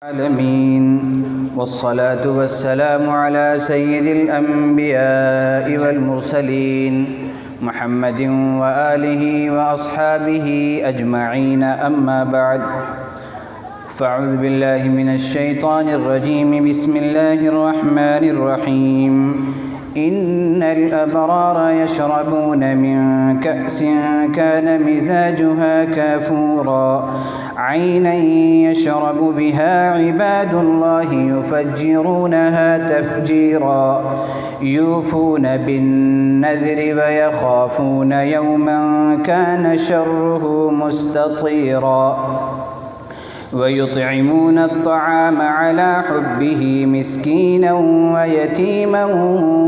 العالمين والصلاة والسلام على سيد الأنبياء والمرسلين محمد وآله وأصحابه أجمعين، أما بعد، فأعوذ بالله من الشيطان الرجيم. بسم الله الرحمن الرحيم. إن الأبرار يشربون من كأس كان مزاجها كافورا عينا يشرب بها عباد الله يفجرونها تفجيرا يوفون بالنذر ويخافون يوما كان شره مستطيرا ويطعمون الطعام على حبه مسكينا ويتيما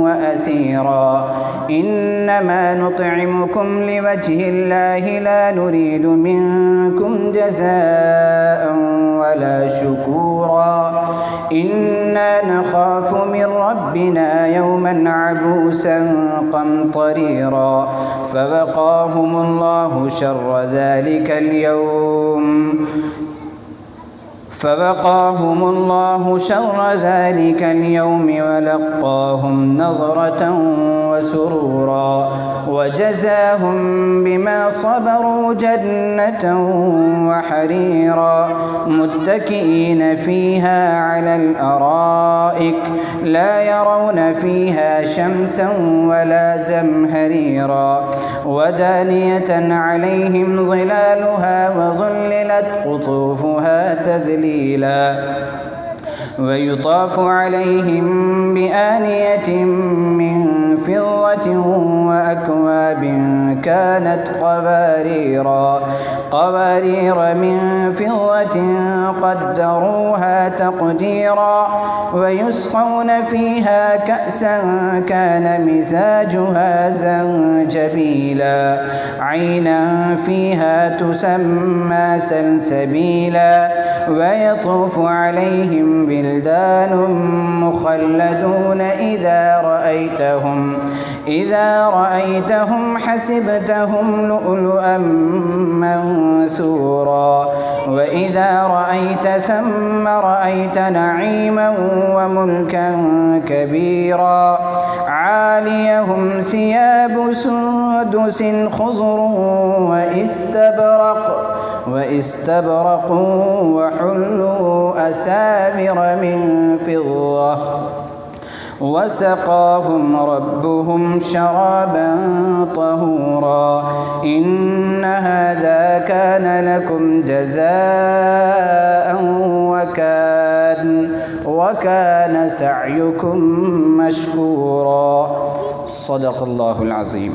وأسيرا إنما نطعمكم لوجه الله لا نريد منكم جزاء ولا شكورا إنا نخاف من ربنا يوما عبوسا قمطريرا فوقاهم الله شر ذلك اليوم ولقاهم نظرة وسرورا وجزاهم بما صبروا جنة وحريرا متكئين فيها على الأرائك لا يرون فيها شمسا ولا زمهريرا ودانية عليهم ظلالها وظللت قطوفها تذليلا ويطاف عليهم بآنية من فضة وأكواب كانت قوارير من فضة قدروها تقديرا ويسقون فيها كأسا كان مزاجها زنجبيلا عينا فيها تسمى سلسبيلا ويطوف عليهم بلدان مخلدون إذا رأيتهم حسبتهم لؤلؤا منثورا وإذا رأيت ثم رأيت نعيما وملكا كبيرا عاليهم ثياب سندس خضر واستبرق وحلوا أسابر من فضة وسقاهم ربهم شرابا طهورا إن هذا كان لكم جزاء وكان سعيكم مشكورا صدق الله العظيم.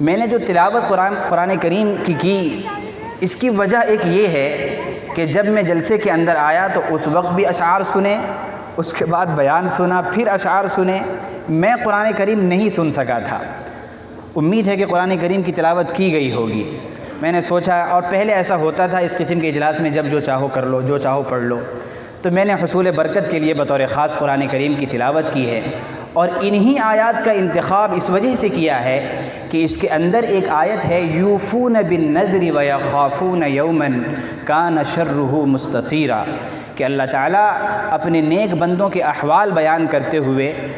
میں نے جو تلاوت قرآن کریم کی اس کی وجہ ایک یہ ہے کہ جب میں جلسے کے اندر آیا تو اس وقت بھی اشعار سنے، اس کے بعد بیان سنا، پھر اشعار سنے، میں قرآن کریم نہیں سن سکا تھا۔ امید ہے کہ قرآن کریم کی تلاوت کی گئی ہوگی۔ میں نے سوچا، اور پہلے ایسا ہوتا تھا اس قسم کے اجلاس میں جب جو چاہو کر لو، جو چاہو پڑھ لو، تو میں نے حصول برکت کے لیے بطور خاص قرآن کریم کی تلاوت کی ہے، اور انہی آیات کا انتخاب اس وجہ سے کیا ہے کہ اس کے اندر ایک آیت ہے یوفون بالنذر ویخافون یوما کان شرہ مستطیرا، کہ اللہ تعالیٰ اپنے نیک بندوں کے احوال بیان کرتے ہوئے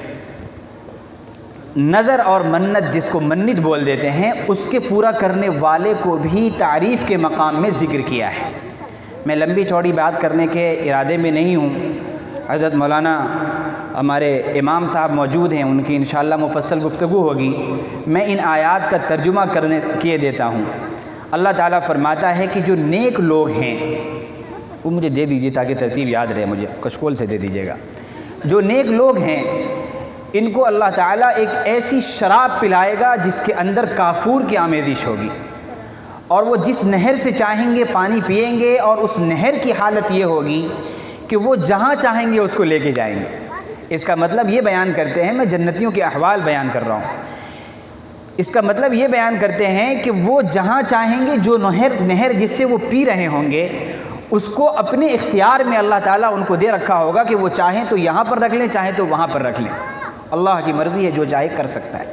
نظر اور منت، جس کو منت بول دیتے ہیں، اس کے پورا کرنے والے کو بھی تعریف کے مقام میں ذکر کیا ہے۔ میں لمبی چوڑی بات کرنے کے ارادے میں نہیں ہوں، حضرت مولانا ہمارے امام صاحب موجود ہیں، ان کی انشاءاللہ مفصل گفتگو ہوگی۔ میں ان آیات کا ترجمہ کیے دیتا ہوں۔ اللہ تعالیٰ فرماتا ہے کہ جو نیک لوگ ہیں، وہ مجھے دے دیجئے تاکہ ترتیب یاد رہے، مجھے کشکول سے دے دیجئے گا۔ جو نیک لوگ ہیں ان کو اللہ تعالیٰ ایک ایسی شراب پلائے گا جس کے اندر کافور کی آمیزش ہوگی، اور وہ جس نہر سے چاہیں گے پانی پئیں گے، اور اس نہر کی حالت یہ ہوگی کہ وہ جہاں چاہیں گے اس کو لے کے جائیں گے۔ اس کا مطلب یہ بیان کرتے ہیں، میں جنتیوں کے احوال بیان کر رہا ہوں، اس کا مطلب یہ بیان کرتے ہیں کہ وہ جہاں چاہیں گے، جو نہر جس سے وہ پی رہے ہوں گے، اس کو اپنے اختیار میں اللہ تعالیٰ ان کو دے رکھا ہوگا کہ وہ چاہیں تو یہاں پر رکھ لیں، چاہیں تو وہاں پر رکھ لیں۔ اللہ کی مرضی ہے، جو چاہے کر سکتا ہے۔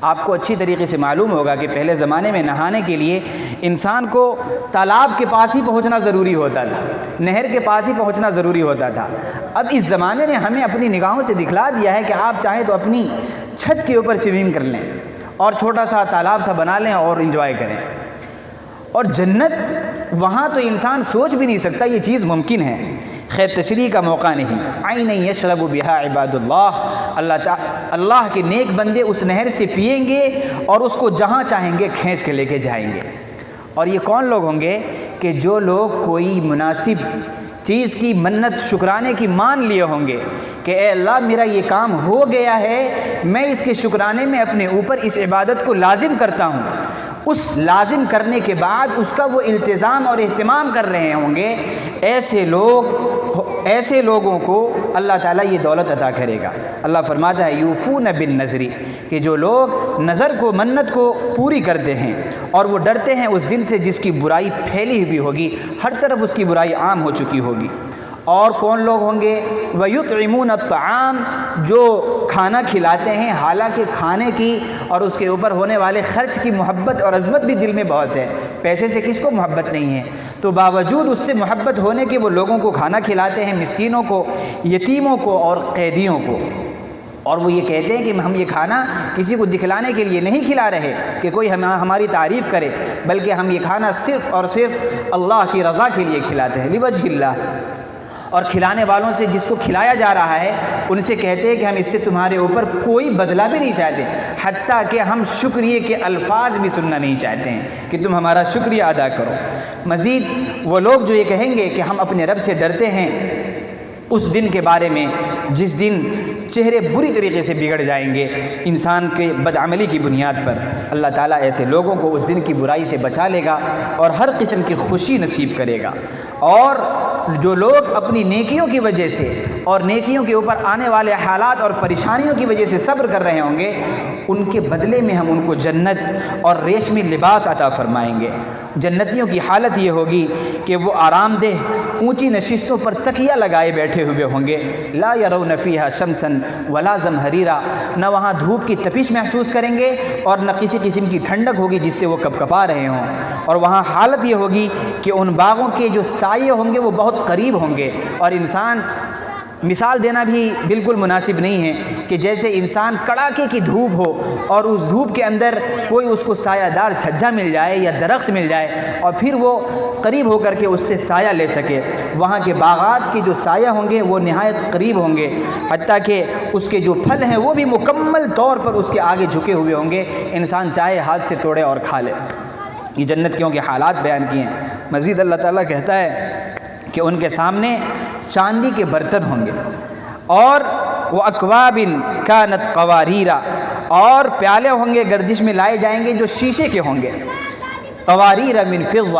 آپ کو اچھی طریقے سے معلوم ہوگا کہ پہلے زمانے میں نہانے کے لیے انسان کو تالاب کے پاس ہی پہنچنا ضروری ہوتا تھا، نہر کے پاس ہی پہنچنا ضروری ہوتا تھا۔ اب اس زمانے نے ہمیں اپنی نگاہوں سے دکھلا دیا ہے کہ آپ چاہیں تو اپنی چھت کے اوپر سوئمنگ کر لیں، اور چھوٹا سا تالاب سا بنا لیں اور انجوائے کریں۔ اور جنت وہاں تو انسان سوچ بھی نہیں سکتا یہ چیز ممکن ہے۔ خیر تشریح کا موقع نہیں۔ عین یشرب بہا عباد اللہ کے نیک بندے اس نہر سے پئیں گے اور اس کو جہاں چاہیں گے کھینچ کے لے کے جائیں گے۔ اور یہ کون لوگ ہوں گے؟ کہ جو لوگ کوئی مناسب چیز کی منت شکرانے کی مان لیے ہوں گے کہ اے اللہ میرا یہ کام ہو گیا ہے، میں اس کے شکرانے میں اپنے اوپر اس عبادت کو لازم کرتا ہوں۔ اس لازم کرنے کے بعد اس کا وہ التزام اور اہتمام کر رہے ہوں گے، ایسے لوگوں کو اللہ تعالیٰ یہ دولت عطا کرے گا۔ اللہ فرماتا ہے یوفون بالنذر، کہ جو لوگ نظر کو منت کو پوری کرتے ہیں اور وہ ڈرتے ہیں اس دن سے جس کی برائی پھیلی ہوئی ہوگی، ہر طرف اس کی برائی عام ہو چکی ہوگی۔ اور کون لوگ ہوں گے؟ وَيُطْعِمُونَ الطَّعَامَ، جو کھانا کھلاتے ہیں، حالانکہ کھانے کی اور اس کے اوپر ہونے والے خرچ کی محبت اور عظمت بھی دل میں بہت ہے۔ پیسے سے کس کو محبت نہیں ہے؟ تو باوجود اس سے محبت ہونے کے وہ لوگوں کو کھانا کھلاتے ہیں، مسکینوں کو، یتیموں کو اور قیدیوں کو۔ اور وہ یہ کہتے ہیں کہ ہم یہ کھانا کسی کو دکھلانے کے لیے نہیں کھلا رہے کہ کوئی ہماری تعریف کرے، بلکہ ہم یہ کھانا صرف اور صرف اللہ کی رضا کے لیے کھلاتے ہیں، لوجہ اللہ۔ اور کھلانے والوں سے، جس کو کھلایا جا رہا ہے، ان سے کہتے ہیں کہ ہم اس سے تمہارے اوپر کوئی بدلہ بھی نہیں چاہتے، حتیٰ کہ ہم شکریہ کے الفاظ بھی سننا نہیں چاہتے ہیں کہ تم ہمارا شکریہ ادا کرو۔ مزید وہ لوگ جو یہ کہیں گے کہ ہم اپنے رب سے ڈرتے ہیں اس دن کے بارے میں جس دن چہرے بری طریقے سے بگڑ جائیں گے انسان کے بدعملی کی بنیاد پر، اللہ تعالیٰ ایسے لوگوں کو اس دن کی برائی سے بچا لے گا اور ہر قسم کی خوشی نصیب کرے گا۔ اور جو لوگ اپنی نیکیوں کی وجہ سے اور نیکیوں کے اوپر آنے والے حالات اور پریشانیوں کی وجہ سے صبر کر رہے ہوں گے، ان کے بدلے میں ہم ان کو جنت اور ریشمی لباس عطا فرمائیں گے۔ جنتیوں کی حالت یہ ہوگی کہ وہ آرام دہ اونچی نشستوں پر تکیہ لگائے بیٹھے ہوئے ہوں گے، لا یرون فیہا شمسا ولا زمہریرا، نہ وہاں دھوپ کی تپش محسوس کریں گے اور نہ کسی قسم کی ٹھنڈک ہوگی جس سے وہ کپکپا رہے ہوں۔ اور وہاں حالت یہ ہوگی کہ ان باغوں کے جو سائے ہوں گے وہ بہت قریب ہوں گے، اور انسان مثال دینا بھی بالکل مناسب نہیں ہے کہ جیسے انسان کڑاکے کی دھوپ ہو اور اس دھوپ کے اندر کوئی اس کو سایہ دار چھجا مل جائے یا درخت مل جائے اور پھر وہ قریب ہو کر کے اس سے سایہ لے سکے۔ وہاں کے باغات کے جو سایہ ہوں گے وہ نہایت قریب ہوں گے، حتیٰ کہ اس کے جو پھل ہیں وہ بھی مکمل طور پر اس کے آگے جھکے ہوئے ہوں گے، انسان چاہے ہاتھ سے توڑے اور کھا لے۔ یہ جنتیوں کے حالات بیان کیے ہیں۔ مزید اللہ تعالیٰ کہتا ہے کہ ان کے سامنے چاندی کے برتن ہوں گے، اور وہ اکواب کانت قواریرا، اور پیالے ہوں گے گردش میں لائے جائیں گے جو شیشے کے ہوں گے، قواریر من فضہ،